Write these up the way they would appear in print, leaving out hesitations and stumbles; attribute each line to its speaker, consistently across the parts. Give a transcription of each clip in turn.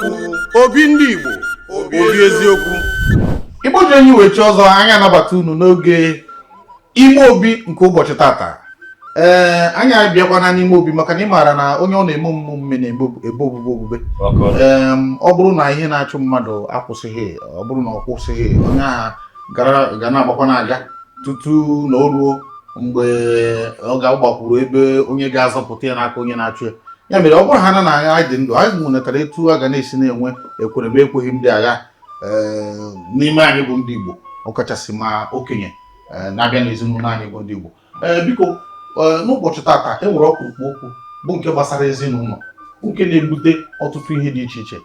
Speaker 1: eziokwu, obi ndị Igbo, obi eziokwu.
Speaker 2: Igbo ji enyi wechi ọzọ anyị anabata unu n'oge Imeobi nke ụbọchị tata. Anyị abịakwana n'ime obi maka na ị maara na onye ọ na-eme omume na-ebe obube. Ọ bụrụ na ihe na-achụ mmadụ akwụsịghị, ọ bụrụ na ọ kwụsịghị, onye ahụ ga na-agbakwa na-aga tutu na o ruo mgbe ọ ga-agbakwuru ebe onye ga-azọpụta ya n'aka onye na-achụ ya. Ya mere ọ bụrụ ha na anyị dị ndụ, anyị nwetara etu a ga na-esi na-enwe ekwerebe ekweghị ndị agha n'ime anyị bụ ndị Igbo, ọkachasị ma okenye na-abịa n'ezinụlọ anyị bụ ndị Igbo. Biko n'ụbọchị tata enwere ọkpụrụkpụ okwu bụ nke gbasara ezinụlọ, nke na-ebute ọtụtụ ihe dị iche iche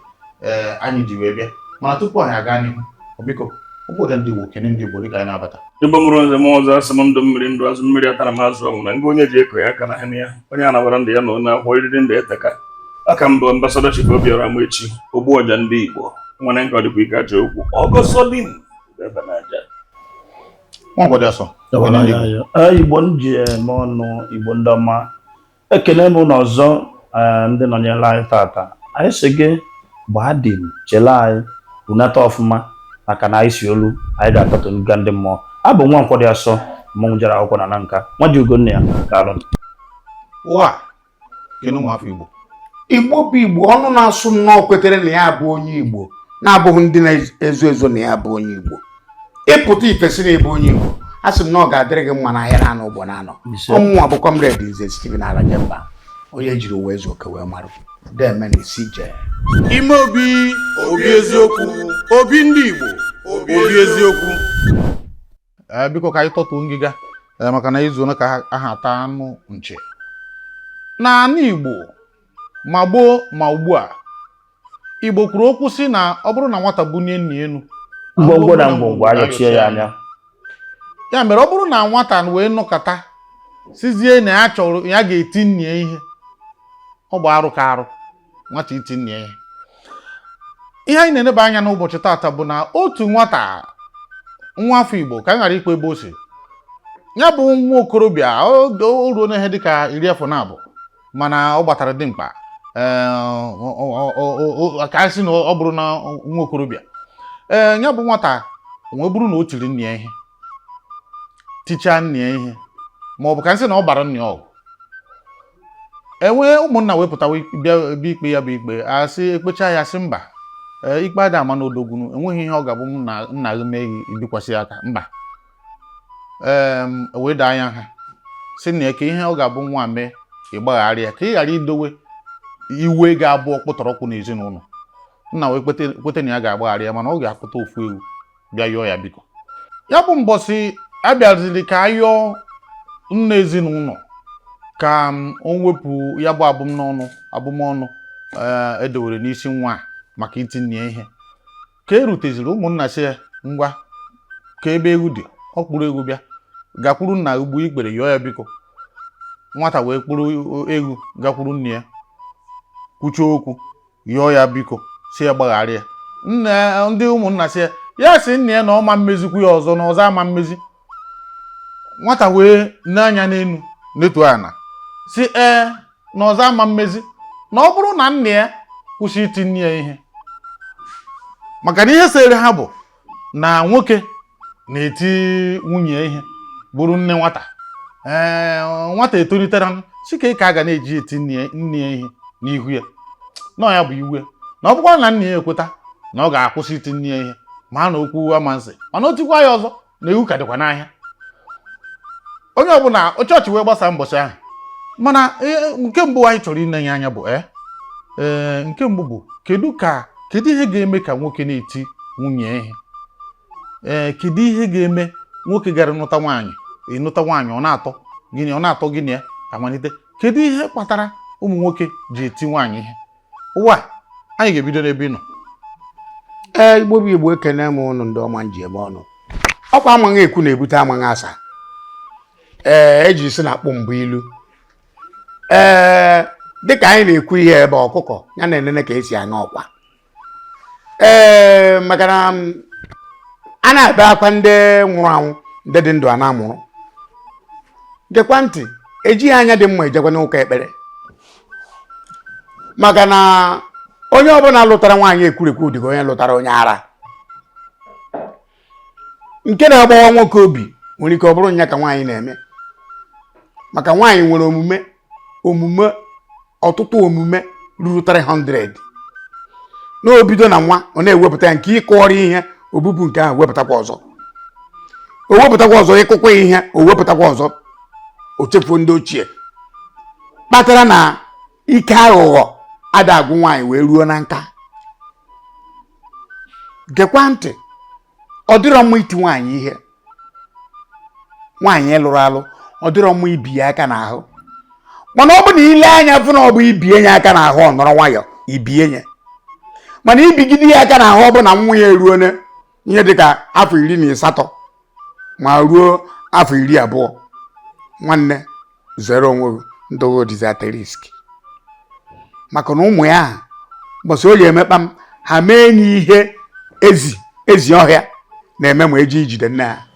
Speaker 2: anyị ji wee bịa. Mana tupu anyị aga n'ihu, biko obodo ndị Igbo kene ndị Igbo dịka anyị na-abata.
Speaker 3: Igbo mụrụ nze m ọzọ asị m ndụ mmiri ndụ azụ mmiri atara m azụ ọnwụ na nga onye ji eko ya aka na ya onye anabara ndị ya na onye akwụkwọ iriri ndị eteka aka mbụ ambasada Chief Obiora m echi ogbu ọja ndị Igbo nwere nke ọdịkwa ike aja okwu ọgọsọdin ebe na-aja
Speaker 4: Igbo nji eme ọnụ, Igbo ndị ọma, ekene m ụlọ ọzọ ndị nọnyere anyị tata. Anyị si gị gbaa dị m chele anyị bunata ọfụma maka na anyị si olu anyị ga-akọta nga ndị mmụọ. Abụ nwa Nkwọ dị Asọ, mmọnwụ jere akwụkwọ na nka nwa ji ugo nne ya daalụ.
Speaker 2: Ụwa kene ụmụafọ Igbo.
Speaker 5: Igbo bụ Igbo, ọnụ na-asụ nnọọ kwetere na ya bụ onye Igbo na-abụghị ndị na-ezo ezo na ya bụ onye Igbo. Ịpụta ifesi na ebe onye Igbo, a sị m na ọ ga-adịrị gị mma na ahịa na-anọ ugbo na-anọ. Ọmụnwa bụ Comrade Nze Steven Arajemba, onye jiri uwe ezu oke wee marụ deme na isi jee.
Speaker 1: Imeobi, obi eziokwu, obi ndị Igbo, obi eziokwu.
Speaker 2: Biko ka anyị tọtuo ngịga maka na izu na ka aha ata anụ nche. N'ala Igbo ma gboo ma ugbu a, Igbo kwuru okwu si na ọ bụrụ na nwata bunye nna enu,
Speaker 4: ngwongwo na ngwongwo ayọchie ya anya.
Speaker 2: Ya mere ọ bụrụ na nwata wee nọkọta sizie na ya chọrọ ya ga-eti nne ya ihe, ọ bụ arụ ka arụ nwata iti nne ya ihe. Ihe anyị na-eneba anya n'ụbọchị tata bụ na otu nwata, nwa afọ Igbo ka anyị ghara ikpe ebe o si, ya bụ nwa okorobịa o ruo n'ihe dịka 10 afọ na abụ, mana ọ gbatara dimkpa ka anyị sị na ọ bụrụ na nwa okorobịa ya bụ nwata wee bụrụ na o tiri nne ya ihe, tichaa nne ya ihe, ma ọ bụ ka anyị sị na ọ bara nne ya ọgụ, enwee ụmụnna wepụtawa bịa ikpe ya bụ ikpe, asị ekpecha ya sị mba, ikpe ada ama n'odogwunu, enweghị ihe ọ ga-abụ nna gị mee ibikwasị aka mba. Wee daa anya ha sị na eke ihe ọ ga-abụ nwa mee ịgbagharị ya ka ị ghara idowe iwe ga-abụ ọkpụtọrọkpụ n'ezinụlọ. Nna wee kwete na ya ga-agbagharị ya, mana ọ ga-akpụta ofu ewu bịa yọọ ya biko. Ya bụ mbọsị abịaziri ka a yọọ nna ezinụlọ ka o wepụ ya bụ abụmọnụ edowere n'isi nwa maka iti nne ya ihe. Ka eruteziri ụmụnna si ya ngwa ka ebe ewu dị, ọ kpụrụ ewu bịa gakwuru nna ugbu ikpere yọọ ya biko. Nwata wee kpụrụ ewu gakwuru nne ya kwuchie okwu yọọ ya biko si ya gbagharị ya. Ndị ụmụnna si ya si nne ya na ọma mmezikwu ya ọzọ na ọzọ ama mmezi. Nwata wee n'anya n'enu netu ana si na ọzọ ama mmezi, na ọ bụrụ na nne ya kwụsị iti nne ya ihe, maka na ihe sere ha bụ na nwoke na-eti nwunye ihe bụrụ nne nwata. Nwata etolitere si ka a ga na-eji eti nne ya ihe n'ihu ya, na ya bụ iwe na ọ bụkwa na nne ya ekweta na ọ ga-akwụsị iti nne ya ihe ma na okwu amansi, mana o tikwa ya ọzọ na ewu ka dịkwa n'ahịa. Onye ọbụla chọọchị wee gbasaa mbọchị ahụ, mana nke mbụ anyị chọrọ inenye anya bụ nke mbụ bụ kedu ihe ga-eme ka nwoke na-eti nwunye ihe? Kedu ihe ga-eme nwoke gara ịnụta nwaanyị ọ na-atọ gịnị ya amalite? Kedu ihe kpatara ụmụ nwoke ji eti nwaanyị ihe? Ụwa anyị ga-ebido n'ebe ị nọ.
Speaker 5: Igbo bụ Igbo, ekene m ụnụ ndị ọma nji eme ọnụ. Ọkwa amaghị ekwu na-ebute amaghị asa. Eji si na akpụ mbụ ilu. Dịka anyị na-ekwu ihe ebe ọkụkọ ya na-enene ka esi aṅa ọkwa. Maka na a na-ebe akwa ndị nwụrụ anwụ, ndị dị ndụ a na-amụrụ. Gekwa ntị, ejighị anya dị mma ejekwa n'ụka ekpere, maka na onye ọbụla lụtara nwaanyị ekwurekwu dịka onye lụtara onye ara. Nke na-agbawa nwoke obi nwere ike ọ bụrụ nya ka nwaanyị na-eme, maka nwaanyị nwere omume ọtụtụ omume ruru 300 n'obido na nwa ọ na-ewepụta nke ịkọrọ ihe obubu nke ahụ wepụtakwa ọzọ, o wepụtakwa ọzọ ịkụkwa ihe o wepụtakwa ọzọ, o chefuo ndị ochie kpatara na ike aghụghọ ada agwụ nwaanyị wee ruo na nka. Gekwa ntị, ọ dịrọ mma iti nwaanyị ihe, nwaanyị lụrụ alụ ọ dịrọ mma ibi ya aka n'ahụ, mana ọ bụ na ile anya fụ na ọ bụ ibie ya aka n'ahụ ọ nọrọ nwayọ ibie ya, mana ibigide ya aka n'ahụ ọ bụ na nwa ya eruo na ihe dịka afọ 18 ma ruo afọ 20, nwanne zere onwe ndogo dizate risk, maka na ụmụ ya mbọsị o ji emekpa m ha mee enyi ihe ezi ọhịa na-eme ma eji ijide nne ha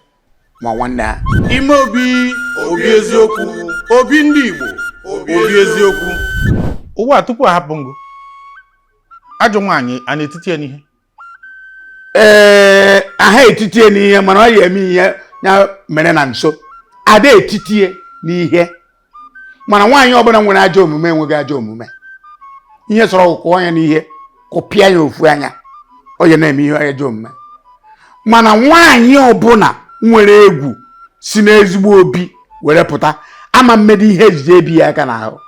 Speaker 5: ma nwanne ha.
Speaker 1: Imeobi obi eziokwu, obi ndị Igbo obi eziokwu.
Speaker 2: Ugbu a tupu ahapụ ngụ, ajọ nwaanyị a na-etiti ya n'ihe?
Speaker 5: Aha etitie n'ihe, mana ọ ya eme ihe ya mere na nso ada etitie n'ihe, mana nwaanyị ọbụla nwere ajọ omume enweghị ajọ omume. Ihe sọrọ kụọ ya n'ihe kụpịa ya ofu anya ọ ya na-eme ihe ajọ omume, mana nwaanyị ọbụla nwere egwu si n'ezigbo obi were pụta ama mmedo ihe ejije ebi ya aka n'ahụ,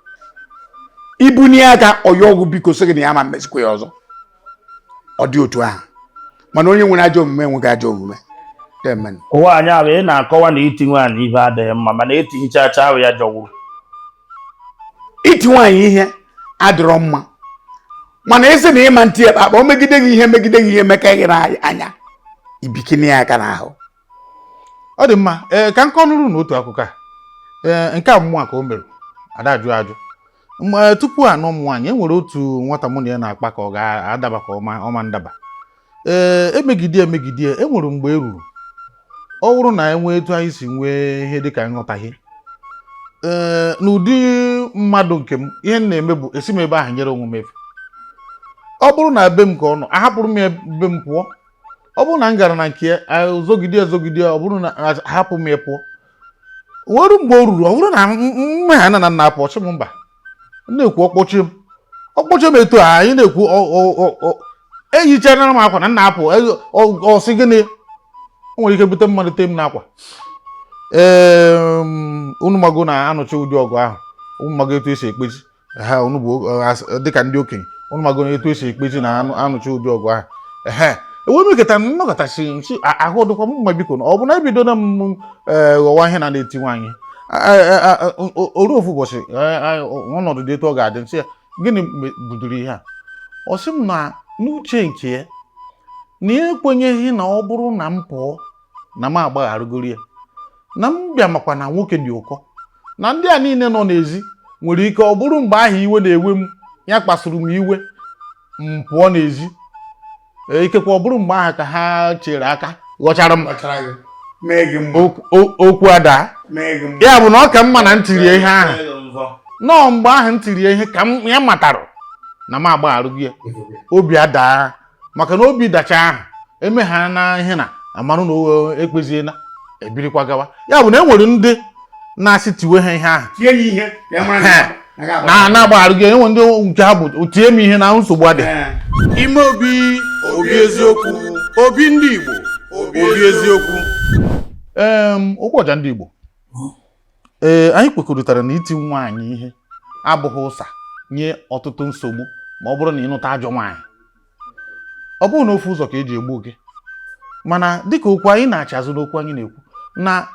Speaker 5: ibunye aka ọya ọgwụ biko sị gị na ya ma mmezikwa ya ọzọ, ọ dị otu ahụ. Mana onye nwere ajọ omume enweghị ajọ omume.
Speaker 4: Ụwa anyị abụ ị na-akọwa na iti nwaanyị ihe adịghị mma, mana etinyechacha ahụ ya jọgburu.
Speaker 5: Iti nwaanyị ihe adịrọ mma, mana esi na ịma ntị akpa o megide gị ihe meka gị anya ibikini ya aka n'ahụ.
Speaker 2: Ọ dị mma. Ka nkọ nụrụ n'otu akụkọ a, nke a mmụọ ka o mere ada ajụ tupu anọ nwaanyị enwere otu nwata mụ na ya na-akpa ka ọ ga-adaba ka ọma ndaba. Emegide enwere mgbe eruru ọ bụrụ na enwee etu anyị si nwee ihe dịka nghọtahie n'ụdị mmadụ nke m, ihe m na-eme bụ esi m ebe ahụ nyere onwe m efu. Ọ bụrụ na be m ka ọ nọ ahapụrụ m ebe m pụọ, ọ bụrụ na m gara na nke ya zogide ọ bụrụ na ahapụ m pụọ, nwere mgbe o ruru ọ bụrụ na mmehie na nna apụ ọchị m mba na-ekwu ọkpọchi m etu a anyị na-ekwu ehichara m akwa na nna apụ ọsị gịnị o nwere ike bute mmadụ te m n'akwa. Unu mago na-anụcha ụdị ọgụ ahụ, unu mago etu esi ekpezi ha, unu bụ dịka ndị okenye unu mago etu esi ekpezi na anụcha ụdị ọgụ ahụ. Enwe m eketa nnọkọtachi nchi ahụ dịkwa m mma biko na ọ bụ na ebido na m ghọwa ihe na-eti nwaanyị oru ofu ụbọchị ọnọdụ dị etu ọ ga-adị nsị ya gịnị budoro ihe a. Ọ sị m na n'uche nke ya na ekwenyeghị na ọ bụrụ na m pụọ na m agbagharụgoro ya, na m bịa makwa na nwoke dị ụkọ, na ndị a niile nọ n'ezi nwere ike ọ bụrụ mgbe ahụ iwe na-ewe m ya kpasuru m iwe m pụọ n'ezi, ikekwe ọ bụrụ mgbe ahụ ka ha chere aka ghọchara m okwu ada. Ya bụ na ọ ka mma na ntirie ihe ahụ nọọ mgbe ahụ ntirie ihe ka m ya matara na m agbagharụgị ya, obi adaa, maka na obi dacha ahụ emegha na ihe na amarụ na ekpezie na ebirikwa gawa. Ya bụ na enwere ndị na-asị tiwe ha ihe ahụ na-agbagharụgị, enwe ndị nke ha bụ tie m ihe na nsogbu adị.
Speaker 1: Imeobi obi eziokwu, obi ndị Igbo obi eziokwu.
Speaker 2: Ụbọchị ndị Igbo, anyị kwekọrịtara na iti nwaanyị ihe abụghị ụsa nye ọtụtụ nsogbu ma ọ bụrụ na ịnụta ajọ nwaanyị. Ọ bụrụ na ofu ụzọ ka eji egbu oge, mana dịka okwu anyị na-achazụ n'okwu anyị na-ekwu na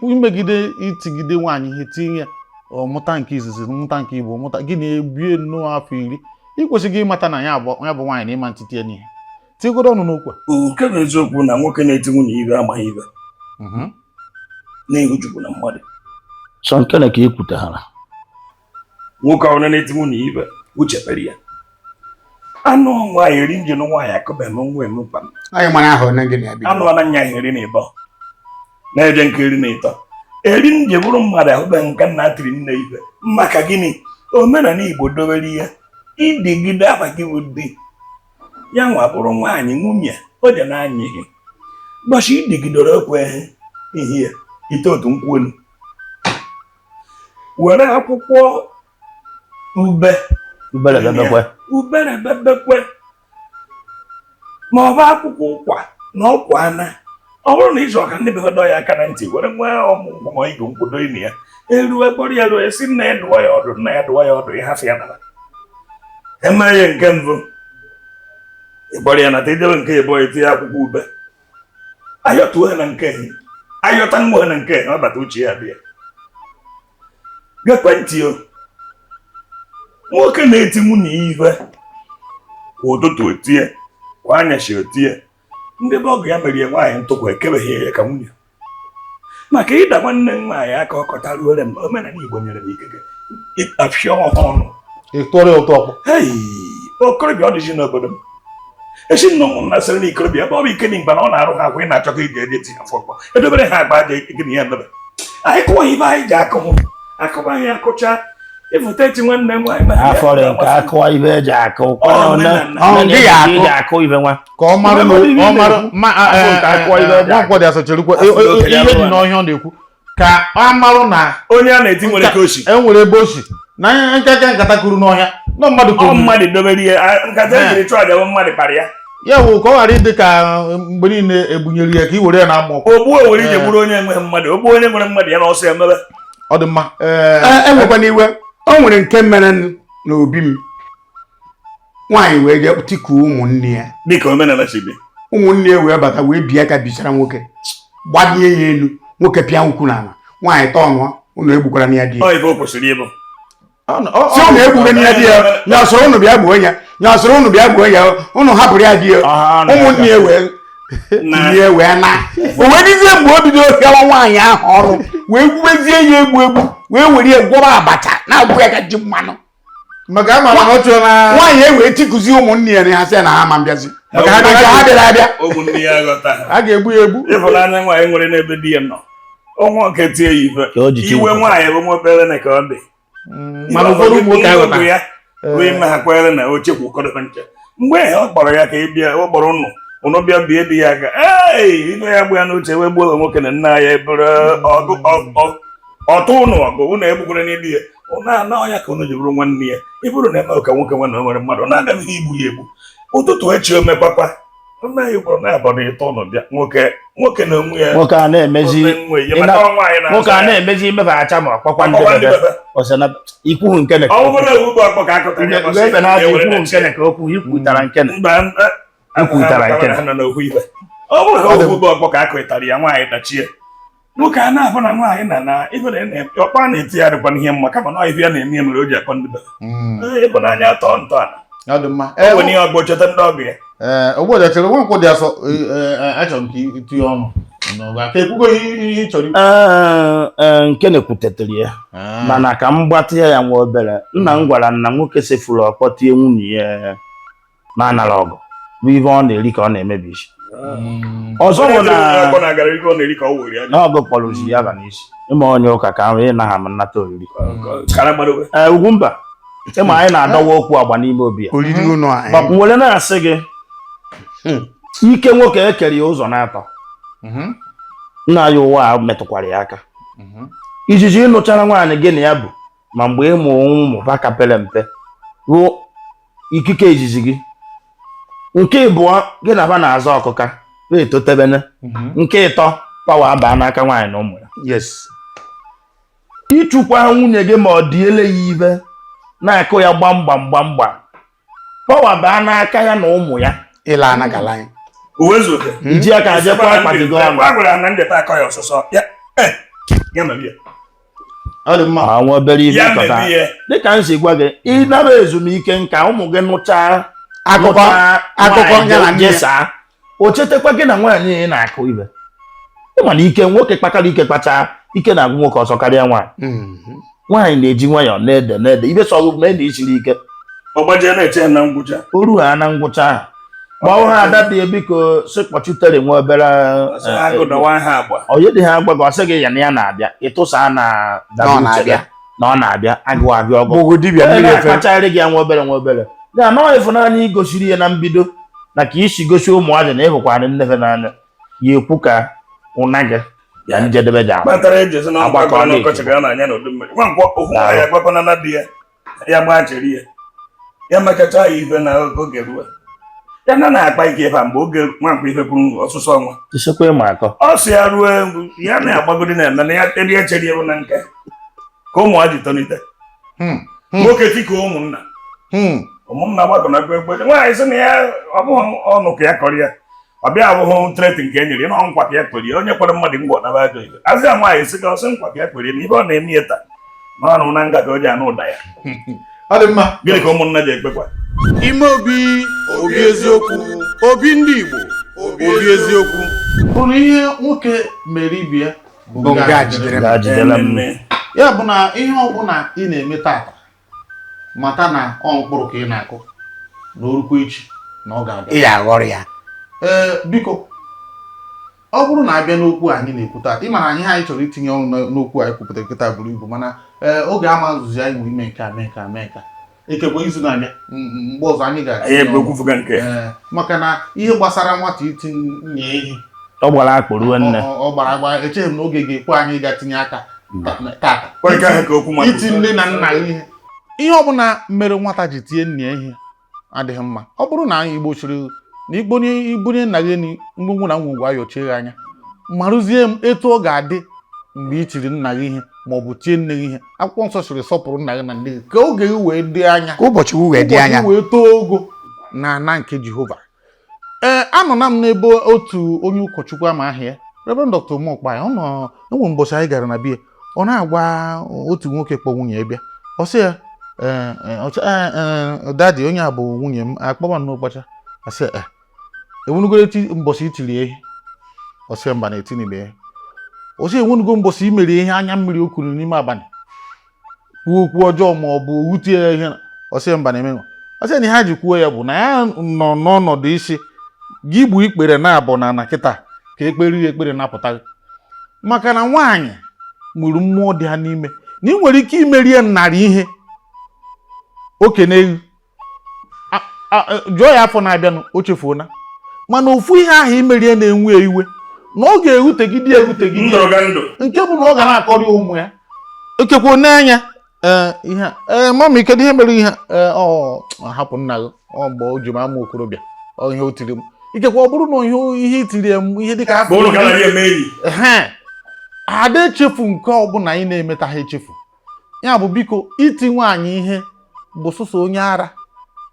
Speaker 2: imegide itigide nwaanyị ihe tinye ọmụta nke izizi mụta nke Igbo mụta gị na-ebie nnọọ afọ 10, ị kwesịghị ịmata na ya bụ nwaanyị na ịma ntiti ya n'ihe tigodo ọnụ n'okwu a.
Speaker 3: Nke bụ eziokwu na nwoke na-eti nwunye ibe amaghị ibe na-ehu jupụ na mmadụ.
Speaker 4: Sọ nke na ka e kwuteghara
Speaker 3: Nwoke ahụ na-eti nwunye ibe uche pere ya. Anụ nwaanyị eri njem nwaanyị akụbe m nwa emekwa m.
Speaker 5: Anyị mara ahụ na gị na-abịa.
Speaker 3: Anụ anaghị ahụ eri na ịbọ na-eje nke eri na ịtọ. Eri njem bụrụ mmadụ ahụbe nke nna tiri nne ibe maka gịnị? Omenala Igbo dobere ihe ịdịgide afa gị bụ dị ya nwa bụrụ nwaanyị nwunye o dị n'anya ihe ụbọchị idigidoro ekwe ihe ya ite otu nkwụ were akwụkwọ ubere bebekwe ma ọ bụ akwụkwọ ụkwa na ọkwa ana ọ bụrụ na ịzụ ọka ndị bedo ya aka na ntị were nwee ọmụmụ ma igwe nkwudo ịnụ ya eruwe kpọrọ ya ruo esi nna ya dụwa ya ọdụ nna ya dụwa ya ọdụ ịhafụ ya nara emee ya nke mbụ ịkpọrọ ya nata idebe nke ịbụọ itinye akwụkwọ ube ayọtuo ha na nke ayọta nwa ha na nke ọ bata uche ya bịa gekwentị o nwoke na-eti nwunye ya ife kwa ụtụtụ otie kwa anyasị otie ndị be ọgụ ya mere ya nwaanyị ntụkwa ekebeghị ya ka nwunye maka ịda nwanne nwaanyị aka ọ kọtaruore m omenala Igbo nyere m ikike afịa ọhụrụ
Speaker 2: ịtụrụ ụtọ ọkpọ
Speaker 3: okorobịa ọ dịzi n'obodo m esi nna ụmụ nasịrị na ikorobịa ebe ọ bụ ike dị mgba na ọ na-arụ ha akwa ị na-achọ ka ị ga-eji eti afọ ọkpọ edobere ha agba aja gịnị ya emebe anyị kụwa ibe anyị ji akụ akụba anyị akụcha ịfụta echi nwanne nwaanyị
Speaker 4: afọrọ nke akụwa ibe eji akụ ibe nwa
Speaker 2: ka ọ mara nwakwọ dị asọcherukwa ihe dị n'ọhịa ọ na-ekwu ka a marụ na
Speaker 3: onye a na-eti nwere ka oshi
Speaker 2: enwere ebe oshi na nkata kuru n'ọhịa nọ mmadụ
Speaker 3: kuru mmadụ dobere ihe nkata ejiri chụọ aja mmadụ kpara ya
Speaker 2: ya bụ ka ọ ghara ịdị ka mgbe niile egbunyere ya ka i were ya na amụ
Speaker 3: ogbuo were ije gburu onye enweghị mmadụ ogbuo onye nwere mmadụ ya na ọsọ emebe
Speaker 2: ọ dị mma
Speaker 5: enwekwana iwe o nwere nke mere n'obi m nwaanyị wee jee tikuo ụmụnne ya
Speaker 3: dịka omenala si dị
Speaker 5: ụmụnne ya wee bata wee bie ka bichara nwoke gbadie ya elu nwoke pịa nkwụ n'ala nwaanyị tọnụọ ụnụ egbukwara na ya di ya
Speaker 3: ibe o kwesịrị ịbụ
Speaker 5: si ụnụ egbure na ya di ya ya soro ụnụ bịa gbuo ya ya soro ụnụ bịa gbuo ya ụnụ hapụrụ ya di ya ụmụnne ya wee na o wee dizie mgbe o bidoro pịawa nwaanyị ahụ ọrụ wee gbubezie ya egbu wee were ya gwọrọ abacha na-agwụ ya ka ji mmanụ
Speaker 2: maka ama na ọ chọrọ na
Speaker 5: nwaanyị wee tikuzi ụmụnne ya na ha sị na ha ma mbịazi maka ha bịara abịa
Speaker 3: ụmụnne ya ghọta
Speaker 2: a ga-egbu ya egbu
Speaker 3: ịfụnanya nwaanyị nwere n'ebe di ya nọ ọnwa nke tie ya iwe nwaanyị bụ nwepere na ka ọ dị
Speaker 2: mana ụfọdụ ụmụ nwoke aghọta
Speaker 3: ya wee meghakwere na o chekwa ụkọdọ nche mgbe ọ kpọrọ ya ka ị bịa ọ kpọrọ ụnụ bịa bie di ya aka ibe ya gbu ya n'uche wee gbuo nwoke na nna ya ebere ọtụ ụnụ ọgụ ụnụ egbukwere n'ili ya ụnụ anọ ya ka ụnụ ji bụrụ nwanne ya ịbụrụ na eme ka nwoke nwanne nwere mmadụ na-agaghị igbu ya egbu ụtụtụ echi omepapa omeghị kwuru na abọdụ ịtọ ụnụ bịa nwoke na onwe ya
Speaker 4: nwoke a na-emezi imebaghacha ma ọkpọkwa ndị ikwuhu nkene ka okwu ikwutara nkene
Speaker 3: ọ bụrụ ha ogbugbo ọkpọ ka akụtara ya nwaanyị dachie nwoke a na-abụ na nwaanyị na ọkpa na-etigharịkwa n'ihe mma kama na ọhịa na-eme mere o ji akpọ ndị bebe ịbụnanya atọ ntọala o nwere ihe ọgbọ cheta ndị ọgụ ya
Speaker 2: ogboja chere nwe nkwụ dị asọ achọrọ m ka itinye ọnụ ka ekwugo ihe ị chọrọ
Speaker 4: nke na-ekwutetere ya mana ka m gbatịa ya nwa obere nna m gwara nna nwoke sefuru ọkpọtie nwunye ya na anara ọgụ bụ ihe ọ na-eri ka ọ na-emebi isi ọzọ bụ na ọgụ kpọrọ ozi ya ba n'isi ịma onye ụka ka ahụ ịnaghị m nnata oriri Ugwumba ịma anyị na-adọwa okwu agba n'ime obi ya gbapụ were na-asị gị ike nwoke ekere ya ụzọ n'atọ nna ya ụwa a metụkwara ya aka ijiji ịnụchara nwaanyị gị na ya bụ ma mgbe ịmụ ụmụ baka pere mpe ruo ikike izizi gị nke ịbụọ gị na ba na-azọ ọkụka etotebene nke ịtọ pawa abaa n'aka nwaanyị na ụmụ ya
Speaker 5: yes
Speaker 4: ịchụkwa nwunye gị ma ọ dịele ya ibe na-akụ ya gbamgbam pawa baa n'aka ya na ụmụ ya
Speaker 5: ịla anagala anyị
Speaker 4: iji aka ajekwa akpati gị ọnụ nwa obere ibe nkọta dịka m si gwa gị ịnara ezumike nka ụmụ gị nụchaa
Speaker 5: akụkọ
Speaker 4: jesaa o chetakwa gị na nwaanyị ị na-akụ ibe ịma na ike nwoke kpakara ike kpacha ike na-agwụ nwoke ọsọ karịa nwaanyị nwaanyị na-eji nwayọọ na-ede ibe sọ na ede isiri ike oru ha na ngwụcha ahụ gbaọ ha adadị biko si kpọchutere nwa obere onye dị ha agba gị ọsị gị ya na ya na-abịa ịtụsa na na ọ na-abịa agụ abịa ọgụ na-akpacharị gị ya nwa obere ya nọọ ịfụnanya igosiri ya na mbido na ka isi gosi ụmụazị na ịhụkwara nnefe n'anya ya ekwu ka ụna gị ya njedebe ji ahụ
Speaker 3: kpatara ejezi na ọgbakọ n'ọkọchị ga na-anya n'udu mmiri nwa nkwọ ohu ya gbakọna na di ya ya gbachiri ya ya machacha ya ife na oge ruo ya na-akpa ike ebe mgbe oge nwankwa ife bụrụ ọsụsọ ọnwa
Speaker 4: isekwa ịma akọ
Speaker 3: ọ si ya ruo ya na-agbagodi na eme na ya eri echere ya bụ na nke ka ụmụazị tonite nwoke tika ụmụnna ụmụnna gbakọ na gbe nwaanyị sị na ya ọ bụghị ọnụ ka ya kọrọ ya ọ bịa abụghị treti nke e nyere na nkwa ka ya kwere ya onye kwere mmadụ mgbe ọ naba ajọ ife azị ya nwaanyị sị ka ọsị nkwa ka ya kwere na ibe ọ na-eme ya taa na ọnụ na ngafe o ji anụ ụda ya
Speaker 2: ọ dị mma
Speaker 3: gịnị ka ụmụnna ji ekpekwa
Speaker 1: Imeobi obi eziokwu obi ndị Igbo obi eziokwu
Speaker 2: bụrụ ihe nwoke mere ibe ya
Speaker 5: bụ nga jidere m.
Speaker 4: ga-jidela m
Speaker 2: ya bụ na ihe ọbụla ị na-eme tata mata na ọ mkpụrụ ka ị na-akụ na orukwa echi na ọ ga-aga
Speaker 5: Ị ya aghọrọ ya.
Speaker 2: biko ọ bụrụ na abịa n'okwu anyị na-ekwu tata ịmara anyị anyị chọrọ itinye ọnụ n'okwu anyị kwupụtara nkịta buru ibu mana oge ama nzuzi anyị nwere ime nke a mee ka mee ka ekekwe izu na-abịa mgbe ọzọ anyị
Speaker 3: ekwufuga nke
Speaker 2: maka na ihe gbasara nwata iti nye ihe
Speaker 4: ọ gbara akpụruo nne
Speaker 2: ọ gbara agba echeghị m na oge ga-ekwe anyị ịga tinye aka tata iti nne na nna ihe ọbụla mere nwata ji tie nne ihe adịghị mma ọ bụrụ na anyị gbochiri na ibunye nna gị ngwungwu na ngwungwu ayochie anya marụzie m etu ọ ga-adị mgbe i tiri nna gị ihe ma ọ bụ tie nne gị ihe akwụkwọ nsọ sịrị sọpụrụ nna gị na nne gị ka oge gị wee dị anya
Speaker 5: Ka ụbọchị wee dị anya.
Speaker 2: wee too ogo na ana nke Jehova anọna m n'ebe otu onye ụkọchukwu ama ahịa ya Reverend Dr. Mokpa ọ nọ enwe mbọchị anyị gara na bie ọ na-agwa otu nwoke kpọ nwunye ya bịa ọ sị ya dadi onye a bụ nwunye m akpọba n'ụkpacha asị enwenugoro mbọsị itiri ehi ọsị mba na etinibe ya ọsị enwenugo mbọsị imere ihe anya mmiri o kuru n'ime abalị kwuo okwu ọjọọ ma ọ bụ wutie ya ihe ọsị mba na emenwe ọsị na ha ji kwuo ya bụ na ya nọ n'ọnọdụ isi gị gbu ikpere na-abụ na kịta ka ekpere ekpere na-apụta maka na nwaanyị nwere mmụọ dị ha n'ime na ị nwere ike imeri ya narị ihe okenye egwu jụọ ya afọ na-abịanụ o chefuona mana ofu ihe ahụ imerie na-enwe iwe na ọ ga-erutegide nke bụ na ọ ga na-akọrị ụmụ ya ekekwa n'anya ihe mama ikedu ihe mere ihe hapụ nna gị mgbe o ji m ama okorobịa ihe o tiri m ikekwa ọ bụrụ na ihe itiri m ihe dịka afọ ada echefu nke ọbụla anyị na-emeta ha echefu ya bụ biko iti nwaanyị ihe bụ sụsọ onye ara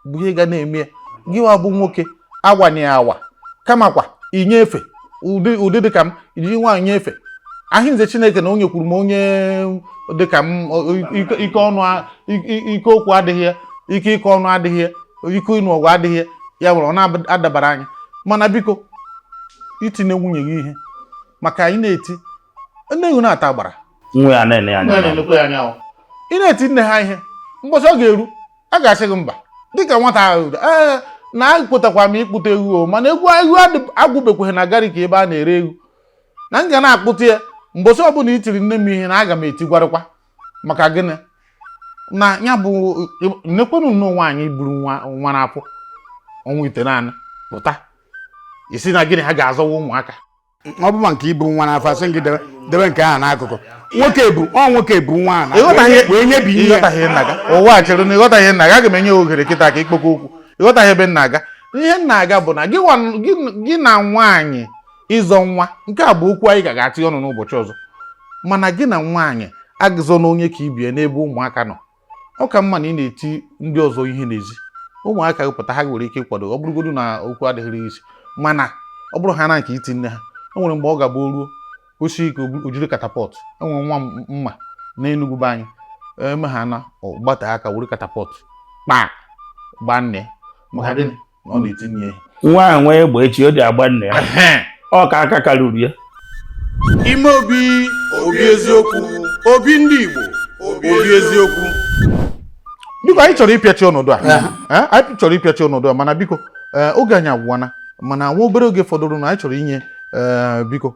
Speaker 2: bụ ihe ga na-eme ya gịwa bụ nwoke awanye awa kamakwa inyefe ụdị dịka m iji nwaanyị nyefe ahịnze Chineke na onye kwuru m onye dịka m ike okwu adịghị ya ike ịkọ ọnụ adịghị ya ike ịnụ ọgwụ adịghị ya ya nwere ọ na-adabara anyị mana biko itinye nwunye gị ihe maka anyị na-eti nne gị na-ata gbara
Speaker 4: nwa ya na-ene anya
Speaker 2: ị na-eti nne ha ihe mbọchị ọ ga-eru a ga-asị gị mba dịka nwata ahụ na akpụtakwa m ịkpụta egwu mana egwu agwụbekwaghị na garị ka ebe a na-ere egwu na m ga na-akpụta ya mbọchị ọbụla itiri nne m ihe na aga m etigwarakwa maka gịnị na ya bụ nekwenụ nnọọ nwaanyị buru nwa n'afọ ọnwa ite naanị pụta isi na gịnị ha ga-azọwa ụmụaka
Speaker 5: Ọ bụ ma nke ibu nwa n'afọ asị gị debe nke ahụ n'akụkụ nwoke ebu nwa
Speaker 2: wee nyebi ihe ịghọtaghị nna ga ụwa chere na ịghọtaghị nna ga aga m enye ohere kịta ka ikpokọ okwu ịghọtaghị ebe nna aga ihe nna aga bụ na gị na nwaanyị ịzọ nwa nke a bụ okwu anyị ga-atị ọnụ n'ụbọchị ọzọ mana gị na nwaanyị agụzọ na onye ka ibie n'ebe ụmụaka nọ ọ ka mma na ị na-eti ndị ọzọ ihe n'ezi ụmụaka gụpụta ha nwere ike ịkwado ọ bụrụgodu na okwu adịghịrị isi mana ọ bụrụ ha na nke iti nne ha o nwere mgbe ọ ga-abụ ruo osi ike ojiri katapọt enwere nwa mma na Enugu be anyị eme ha na gbate aka were katapọt gbaa nne maka gịnị na ọ na-etinye ihe
Speaker 4: nwa ahụ nwee egbe echi o ji agba nne ya ọ ka aka karịrị ya
Speaker 1: Imeobi obi eziokwu obi ndị Igbo obi eziokwu
Speaker 2: biko anyị chọrọ ịpịachi ọnọdụ a mana biko oge anyị agwụwana mana nwa obere oge fọdụrụ na anyị chọrọ inye biko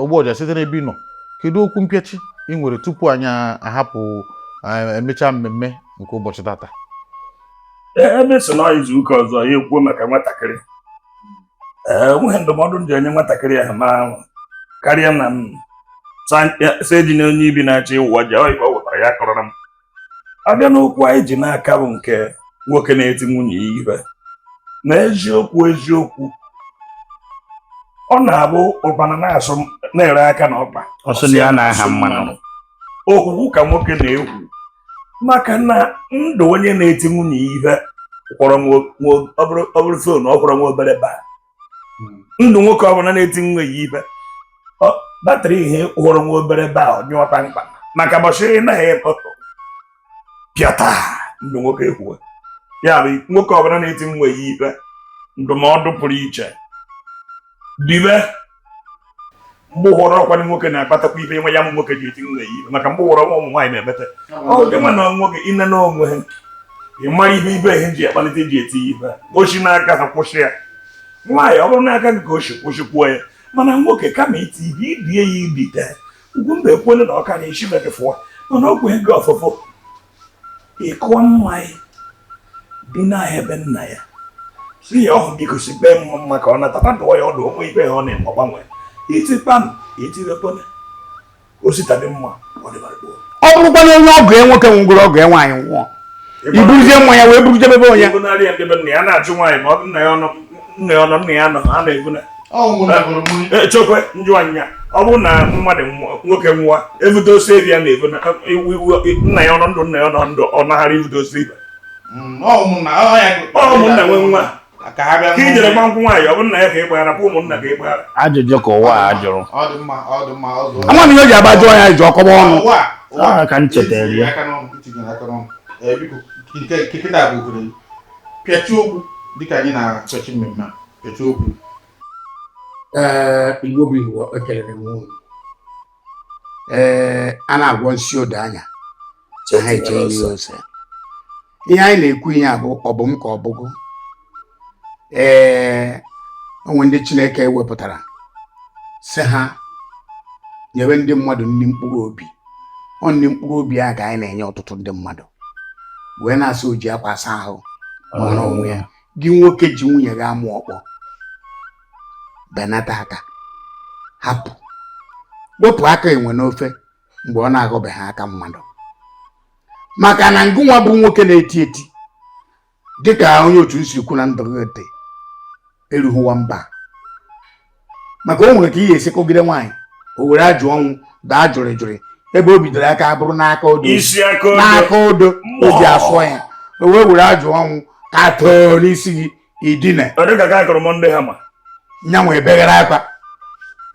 Speaker 2: ogboja site n'ebe ị nọ kedu okwu mpịachi ị nwere tupu anyị ahapụ emechaa mmemme nke ụbọchị tata
Speaker 3: ebe so na izu ụka ọzọ ya ekwuo maka nwatakịrị onwe ndụmọdụ m ji enye nwatakịrị ahụ ma karịa na m eji na onye ibi na-achọ ịwụ ọja ife ọ wụtara ya kọrọrọ m abịa n'okwu anyị ji n'aka bụ nke nwoke na-eti nwunye ya ihe na eziokwu ọ na-abụ ụkpana na-asụ na-ere aka na ọkpa
Speaker 4: ọsọ ya na-aha mmanụ
Speaker 3: okwukwu ka nwoke na-ekwu maka na ndụ onye na-eti nwunye ihe kwọrọ ọ bụrụ fon ọ kwọrọ nwa obere baa ndụ nwoke ọbụla na-eti nwunye ya ihe batrị ihe kwọrọ nwa obere baa nyụọta mkpa maka gbachiri naghị pịata ndụ nwoke ekwuwe ya bụ nwoke ọbụla na-eti nwunye ya ihe ndụmọdụ pụrụ iche dibe mgbe ụhọrọ ọkwanye nwoke na-akpatakwa ibe nwe ya mụ nwoke ji eti nwunye ya ihe maka mgbe ụhọrọ nwa ụmụ nwaanyị na-emete oge nwa na nwoke ine n'onwe ha ị mara ihe ibe ihe ji akpalite ji eti ihe ochi n'aka ha kwụsị ya nwaanyị ọ bụrụ n'aka gị ka ochi kwụsịkwuo ya mana nwoke kama iti ihe ibie ya ibite Ugwumba ekwele na ọka na-eshi bekefụọ mana ọgwụ ego ọfụfụ ịkụọ mmanya bi n'ahịa ebe nna ya si ya ọhụ biko si bee mma mma ka ọ natata dụọ ya ọdụ onwe ibe ha ọ na-eme ọgbanwe itikpam etirekwana osita dị mma ọ
Speaker 5: bụrụkwa na onye ọgụ nwoke nwụgoro ọgụ nwaanyị nwụọ iburuzie nwa ya wee buruje bebe onye
Speaker 3: ebunarị ya ndebe nna ya na-ajụ nwaanyị ma ọ bụ nna ya ọnọ nna ya nọ ha na-ebuna echekwe njụanya ọ bụrụ na mmadụ nwoke nwụọ evute ose ebi ya na-ebuna nna ya ọnọ ndụ nna ya ọnọ ndụ ọ naghara ivute ose ibe ụmụnna nwe nwa ka i jere gba nkwụ nwaanyị ọ bụrụ na ya ka ịgbaghara kwa ụmụnna ka ịgbaghara
Speaker 4: ajụjụ ka ụwa a jụrụ
Speaker 5: ama m ihe o ji agba jụọ ya ji ọkọba ọnụ
Speaker 4: ka m chetara ya
Speaker 2: pịachi okwu dịka anyị na-achọchi mmemme pịachi okwu
Speaker 5: Igbo bụ Igbo ekelere m unu a na-agwọ nsi odo anya ha eche ihe ose ihe anyị na-ekwu ihe a bụ ọ bụ m ka ọ bụgo onwe ndị Chineke wepụtara si ha nyere ndị mmadụ ndị mkpụrụ obi ọ ndị mkpụrụ obi a ka anyị na-enye ọtụtụ ndị mmadụ wee na-asị o ji akwa asa ahụ mara onwe ya gị nwoke ji nwunye gị amụ ọkpọ benata aka hapụ wepụ aka enwe n'ofe mgbe ọ na-aghọbeghị aka mmadụ maka na ngụnwa bụ nwoke na-eti eti dịka onye otu nsi kwu na ndọgete erughịwa mba maka o nwere ka ihe esi kọgide nwaanyị o were ajụ ọnwụ daa jụrịjụrị ebe o bidoro aka bụrụ n'aka odo o ji asụọ ya o wee were ajụ ọnwụ ka tọọ n'isi gị idine nyanwa ebeghara akwa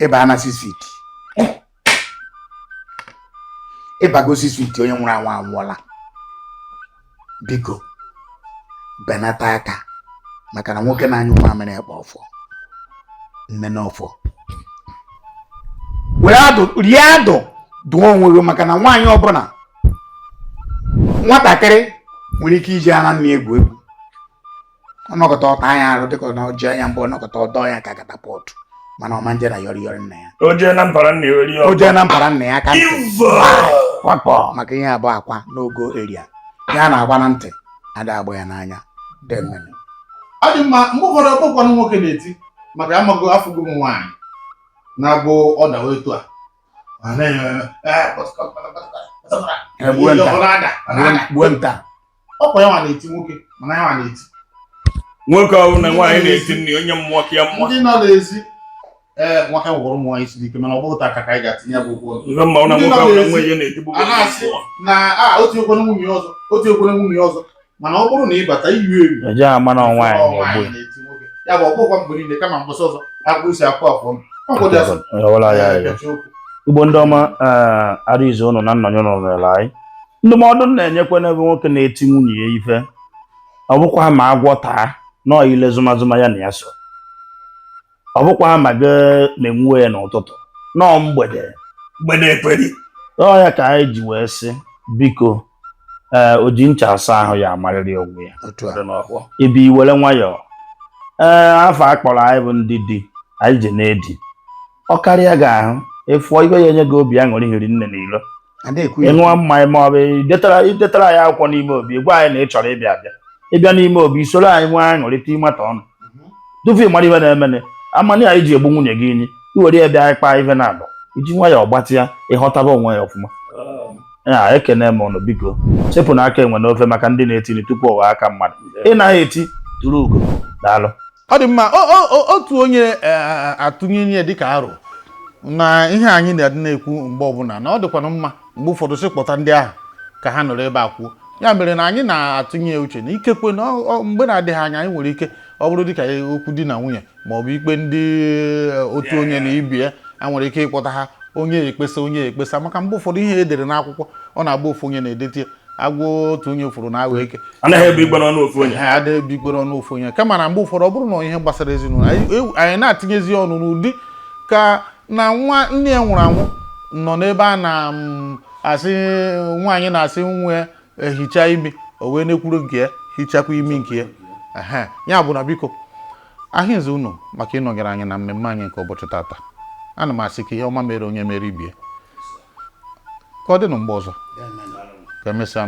Speaker 5: ịba na 6 feet ịbago 6 feet onye nwụrụ anwụ anwụọla biko benata aka maka na nwoke na-anyụ mamịrị ekpe ọfọ nne n'ọfọ were adụ rie adụ dụọ onwe gị maka na nwaanyị ọbụla nwatakịrị nwere ike iji ara nna egwu ọnọkọta ọta anya arụ dịka na oji anya mbụ ọnọkọta ọdọ ya ka katapọtụ mana ọma nje na yọrị nna ya
Speaker 3: o jee na mpara nna ya
Speaker 5: ka wakpọ maka ihe abụọ akwa n'ogo eria ya na-agba na ntị ada agba ya n'anya
Speaker 2: ọ dị mma mgbe ụfọdụ ọkpọkwanụ nwoke na-eti maka amago afụgo m nwaanyị na-abụ ọdawa etu a
Speaker 5: gbuo nta
Speaker 2: ọkwa ya nwa na-eti nwoke mana ya nwa na-eti
Speaker 3: nwoke ọbụla na nwaanyị na-eti nri onye mmụọ ka ya mmụọ
Speaker 2: ndị nọ n'ezi nwoke nwụrụ ụmụ nwaanyị siri ike mana ọ bụghị ka anyị ga-atinye bụ okwu na otu ekwene nwunye ọzọ mana ọ bụrụ na ị bata iyi ewu
Speaker 4: ya bụ ọkpụkwa mgbe niile kama mgbọsị ọzọ akpụ isi akụ afọ Igbo ndị ọma arịzi ụnụ na nnọnye ụnụ mere anyị ndụmọdụ na-enyekwa n'ebe nwoke na-eti nwunye ya ife ọ bụkwa ma agwọ taa nọọ ile zụmazụma ya na ya so ọ bụkwa ma gị na-enwe ya n'ụtụtụ nọọ mgbede
Speaker 3: ekperi
Speaker 4: ọ ya ka anyị ji wee sị biko o ji ncha asa ahụ ya amarịrị onwe ya ibi iwere nwayọọ afọ akpọrọ anyị bụ ndị di anyị ji na-edi ọ karịa gị ahụ ịfụọ ibe ya enye gị obi aṅụrị hiri nne n'ilo ịṅụọ mmanya ma ọ bụ idetara ya akwụkwọ n'ime obi gwa anyị na ị chọrọ ịbịa abịa ịbịa n'ime obi soro anyị nwe aṅụrịta ịmata ọnụ tupu ị mara ibe na-emene amani anyị ji egbu nwunye gị inyi iwere ya bịa ịkpa ibe na-abụ iji nwayọọ gbatịa ịghọtaba onwe ya ọfụma ya ekene m ọnụ biko sepụ n'aka enwe n'ofe maka ndị na-etini tupu ọwa aka mmadụ ị naghị eti tụrụ ugo daalụ
Speaker 2: ọ dị mma otu onye atụnye ihe dịka arụ na ihe anyị na-adị na-ekwu mgbe ọbụla na ọ dịkwana mma mgbe ụfọdụ si kpọta ndị ahụ ka ha nọrọ ebe a kwuo ya mere na anyị na-atụnye uche na ikekwe na mgbe na-adịghị anya anyị nwere ike ọ bụrụ dịka okwu di na nwunye ma ọ bụ ikpe ndị otu onye na ibi ya a nwere ike ịkpọta ha onye ekpesa maka mgbe ụfọdụ ihe edere n'akwụkwọ ọ na-agba ofu onye na-edete agwọ otu onye fụrụ na agwa eke
Speaker 3: anaghị ebu igbe n'ọnụ ofu onye
Speaker 2: ha adịghị ebu igbe n'ọnụ ofu onye kama na mgbe ụfọdụ ọ bụrụ na ihe gbasara ezinụlọ anyị na-atinyezi ọnụ n'ụdị ka na nwa nne ya nwụrụ anwụ nọ n'ebe a na-asị nwaanyị na-asị nwa ehicha imi o wee na-ekwuru nke ya hichakwa imi nke ya ya bụ na biko ahịnze unu maka ịnọnyere anyị na mmemme anyị nke ụbọchị tata ana m asị ka ihe ọma mere onye mere ibie ka ọ dị na mgbe ọzọ ka emesịa